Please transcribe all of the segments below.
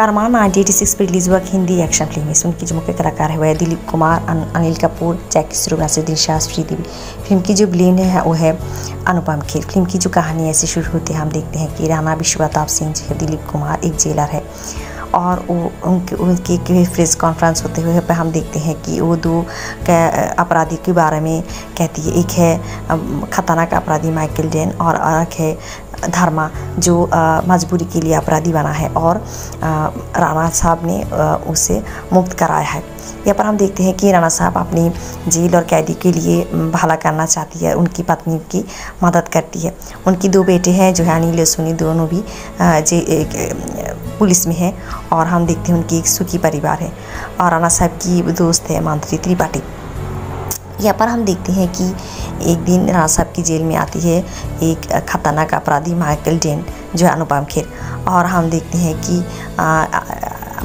Karman 1986 पर release हुआ Hindi action film है। इसमें उनकी जो मुख्य कलाकार है वह है दिलीप कुमार, अनिल कपूर, जैकी श्रॉफ, नसीरुद्दीन शाह, श्रीदेवी। फिल्म की जो विलेन है वो है अनुपम खेर। फिल्म की जो कहानी ऐसे शुरू होती है, हम देखते हैं कि राणा विश्वताप सिंह जो है दिलीप कुमार एक जेलर है और वो उनके प्रेस कॉन्फ्रेंस होते हुए पर हम देखते हैं कि वो दो अपराधी के बारे में कहती है। एक है खतरनाक अपराधी माइकल डेन और एक है धर्मा जो मजबूरी के लिए अपराधी बना है और राणा साहब ने उसे मुक्त कराया है। यहाँ पर हम देखते हैं कि राणा साहब अपनी जेल और कैदी के लिए भला करना चाहती है, उनकी पत्नी की मदद करती है। उनकी दो बेटे हैं जो है अनिल और सुनी, दोनों भी पुलिस में है और हम देखते हैं उनकी एक सुखी परिवार है। और राणा साहब की दोस्त है माधुरी त्रिपाठी। यहाँ पर हम देखते हैं कि एक दिन राणा साहब की जेल में आती है एक खतरनाक अपराधी माइकल डेन जो है अनुपम खेर। और हम देखते हैं कि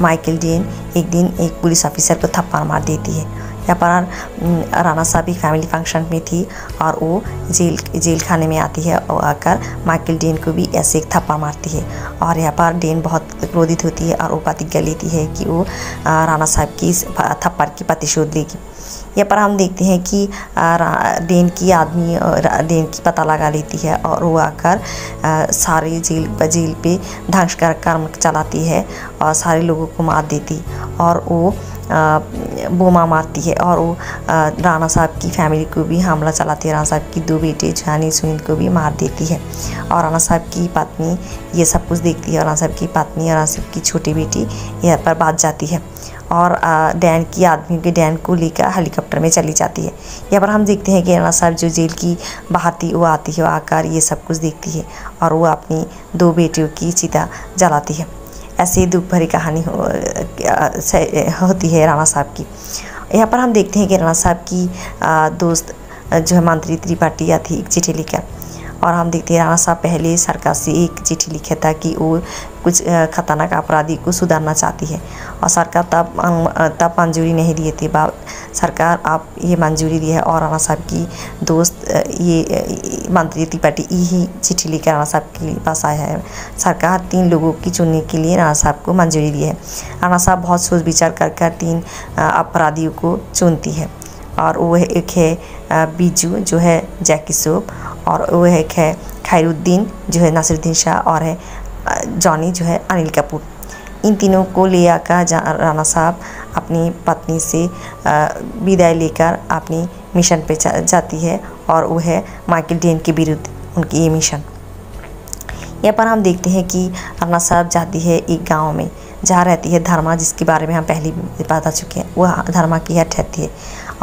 माइकल डेन एक दिन एक पुलिस ऑफिसर को थप्पड़ मार देती है। यहाँ पर राणा साहब एक फैमिली फंक्शन में थी और वो जेल खाने में आती है और आकर माइकल डेन को भी ऐसे एक थप्पड़ मारती है। और यहाँ पर डेन बहुत क्रोधित होती है और वो प्रतिज्ञा लेती है कि वो राणा साहब की थप्पड़ की प्रतिशोध लेगी। यहाँ पर हम देखते हैं कि डेन की पता लगा लेती है और वो आकर सारी जेल पे ध्वंस का कर्म चलाती है और सारे लोगों को मार देती और वो बोमा मारती है और वो राणा साहब की फैमिली को भी हमला चलाती है। राणा साहब की दो बेटे जानी सुनील को भी मार देती है और राणा साहब की पत्नी ये सब कुछ देखती है और राणा साहब की पत्नी और राणा साहब की छोटी बेटी यहाँ पर भाग जाती है और डैन को लेकर हेलीकॉप्टर में चली जाती है। यहाँ पर हम देखते हैं कि राणा साहब जो जेल की बाहर थी वो आती है, वो आकर ये सब कुछ देखती है और वो अपनी दो बेटियों की चिता जलाती है। ऐसी दुख भरी कहानी होती है राणा साहब की। यहाँ पर हम देखते हैं कि राणा साहब की दोस्त जो है माधुरी त्रिपाठी थी एक चिट्ठी लेकर और हम देखते हैं राणा साहब पहले सरकार से एक चिट्ठी लिखा था कि वो कुछ खतरनाक अपराधी को सुधारना चाहती है और सरकार तब मंजूरी नहीं दिए थे। सरकार आप ये मंजूरी दी है और राणा साहब की दोस्त ये माधुरी त्रिपाठी ही चिट्ठी लेकर राणा साहब के पास आया है। सरकार 3 लोगों की चुनने के लिए राणा साहब को मंजूरी दी है। राणा साहब बहुत सोच विचार कर 3 अपराधियों को चुनती है और वो एक है बीजू जो है जैकी श्रॉफ और वो एक है खैरुद्दीन जो है नसीरुद्दीन शाह और है जॉनी जो है अनिल कपूर। इन तीनों को ले आकर राणा साहब अपनी पत्नी से विदाई लेकर अपनी मिशन पे जाती है और वो है माइकल डेन के विरुद्ध उनकी ये मिशन। यहाँ पर हम देखते हैं कि राणा साहब जाती है एक गांव में जहाँ रहती है धर्मा, जिसके बारे में हम पहले भी बता चुके हैं। वह धर्मा की हट रहती है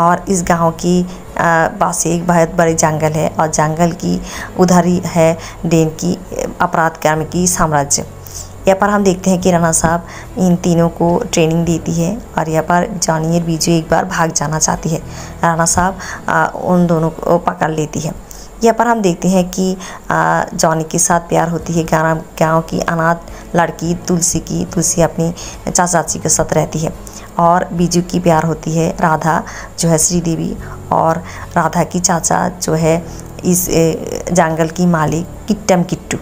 और इस गांव की पास से एक बहुत बड़ी जंगल है और जंगल की उधर ही है डेन की अपराध कर्म की साम्राज्य। यहाँ पर हम देखते हैं कि राणा साहब इन तीनों को ट्रेनिंग देती है और यहाँ पर जॉनी और बीजू एक बार भाग जाना चाहती है। राणा साहब उन दोनों को पकड़ लेती है। यहाँ पर हम देखते हैं कि जॉनी के साथ प्यार होती है गांव की अनाथ लड़की तुलसी अपनी चाची के साथ रहती है और बीजू की प्यार होती है राधा जो है श्रीदेवी और राधा की चाचा जो है इस जंगल की मालिक किट्टम किट्टू।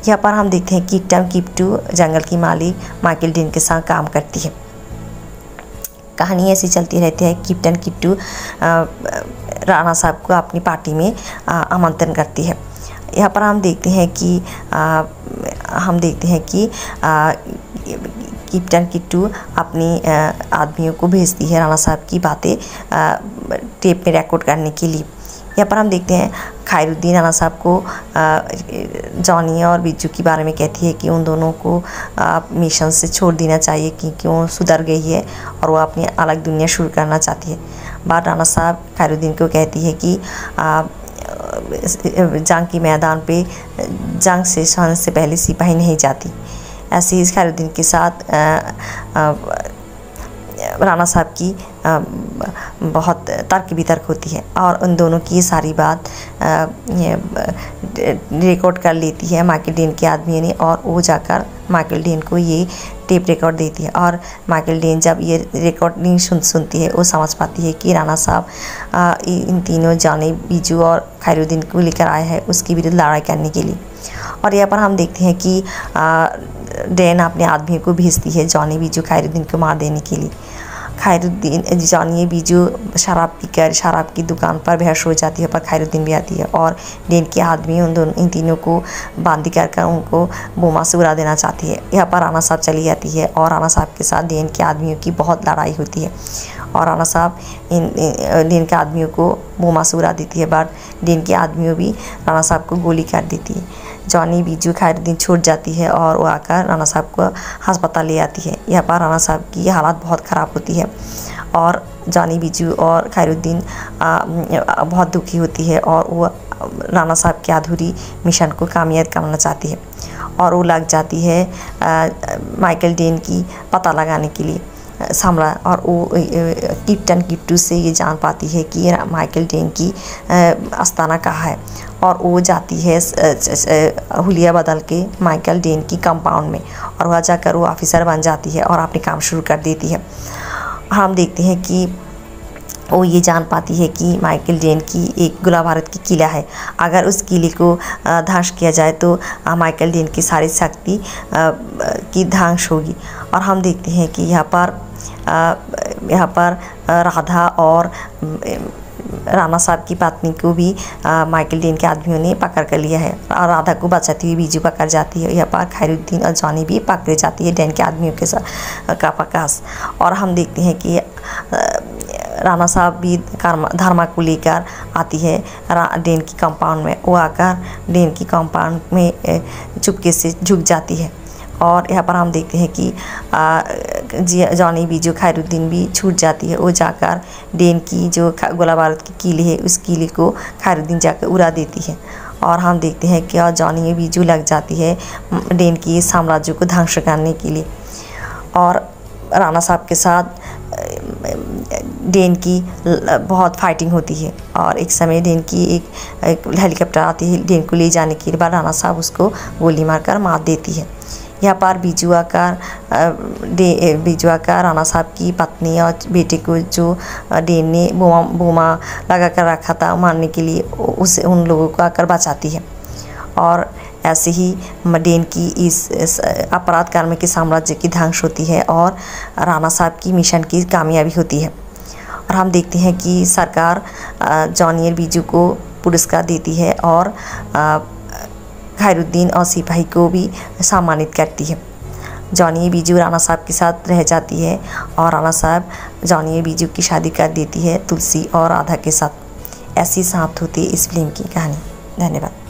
यहाँ पर हम देखते हैं किट्टम किट्टू जंगल की मालिक माइकल डेन के साथ काम करती है। कहानी ऐसी चलती रहती है। किट्टम किट्टू राणा साहब को अपनी पार्टी में आमंत्रण करती है। यहाँ पर हम देखते हैं कि किट्टम किट्टू अपनी आदमियों को भेजती है राणा साहब की बातें टेप में रिकॉर्ड करने के लिए। यहाँ पर हम देखते हैं खैरुद्दीन राणा साहब को जॉनी और बिज्जू के बारे में कहती है कि उन दोनों को मिशन से छोड़ देना चाहिए क्योंकि वो सुधर गई है और वो अपनी अलग दुनिया शुरू करना चाहती है। बाद राणा साहब खैरुद्दीन को कहती है कि जंग के मैदान पे जंग से पहले सिपाही नहीं जाती। ऐसे ही खैरुद्दीन के साथ राणा साहब की बहुत तर्क वितर्क होती है और उन दोनों की ये सारी बात रिकॉर्ड कर लेती है माइकल डेन के आदमी ने और वो जाकर माइकल डेन को ये टेप रिकॉर्ड देती है। और माइकल डेन जब ये रिकॉर्डिंग सुनती है वो समझ पाती है कि राणा साहब इन तीनों जॉनी बीजू और खैरुद्दीन को लेकर आए हैं उसके विरुद्ध लड़ाई करने के लिए। और यहाँ पर हम देखते हैं कि डैन अपने आदमी को भेजती है जॉनी बीजू खैरुद्दीन को मार देने के लिए। जॉनी बीजू शराब पीकर शराब की दुकान पर बेहोश हो जाती है, पर खैरुद्दीन भी आती है और डैन के आदमी इन तीनों को बांदी कर उनको बोमा से उड़ा देना चाहती है। यहाँ पर राणा साहब चली जाती है और राणा साहब के साथ डैन के आदमियों की बहुत लड़ाई होती है और राणा साहब डैन के आदमियों को बोमा से उड़ा देती है, बट डैन के आदमियों भी राणा साहब को गोली कर देती है। जॉनी बीजू खैरुद्दीन छूट जाती है और वो आकर राणा साहब को अस्पताल ले आती है। यहाँ पर राणा साहब की हालत बहुत ख़राब होती है और जॉनी बीजू और खैरुद्दीन बहुत दुखी होती है और वो राणा साहब के अधूरी मिशन को कामयाब करना चाहती है और वो लग जाती है माइकल डैन की पता लगाने के लिए सामरा। और वो कैप्टन किट्टू से ये जान पाती है कि माइकल डैन की आस्थाना कहाँ है और वो जाती है हुलिया बदल के माइकल डैन की कंपाउंड में और वहाँ जाकर वो ऑफिसर बन जाती है और अपने काम शुरू कर देती है। हम देखते हैं कि वो ये जान पाती है कि माइकल डैन की एक गोला बारूद की किला है, अगर उस किले को ध्वंस किया जाए तो माइकल डैन की सारी शक्ति की ध्वंस होगी। और हम देखते हैं कि यहाँ पर राधा और राणा साहब की पत्नी को भी माइकल डैन के आदमियों ने पकड़ कर लिया है और राधा को बचाती हुई बीजू पकड़ जाती है। यहाँ पर खैरुद्दीन और जॉनी भी पकड़े जाती है डैन के आदमियों के साथ का पास। और हम देखते हैं कि राणा साहब भी धर्मा को लेकर आती है डैन की कंपाउंड में। वो आकर डैन की कंपाउंड में चुपके से झुक जाती है और यहाँ पर हम देखते हैं कि जॉनी बीजू खैरुद्दीन भी छूट जाती है। वो जाकर डैन की जो गोला बारूद की किले है उस किले को खैरुद्दीन जाकर उड़ा देती है और हम देखते हैं कि जॉनी बीजू लग जाती है डैन की साम्राज्य को ध्वंस करने के लिए। और राणा साहब के साथ डैन की बहुत फाइटिंग होती है और एक समय डैन की एक हेलीकॉप्टर आती है डैन को ले जाने के बाद राणा साहब उसको गोली मारकर मार देती है। यहाँ पर बीजू आकर राणा साहब की पत्नी और बेटे को जो डैन ने बोमा लगा कर रखा था मारने के लिए उन लोगों को आकर बचाती है। और ऐसे ही डैन की इस अपराध कर्म के साम्राज्य की ध्वंस होती है और राणा साहब की मिशन की कामयाबी होती है। और हम देखते हैं कि सरकार जॉनी बीजू को पुरस्कार देती है और खैरुद्दीन और सिपाही को भी सम्मानित करती है। जॉनी बीजू राणा साहब के साथ रह जाती है और राणा साहब जॉनी बीजू की शादी कर देती है तुलसी और राधा के साथ। ऐसी समाप्त होती है इस फिल्म की कहानी। धन्यवाद।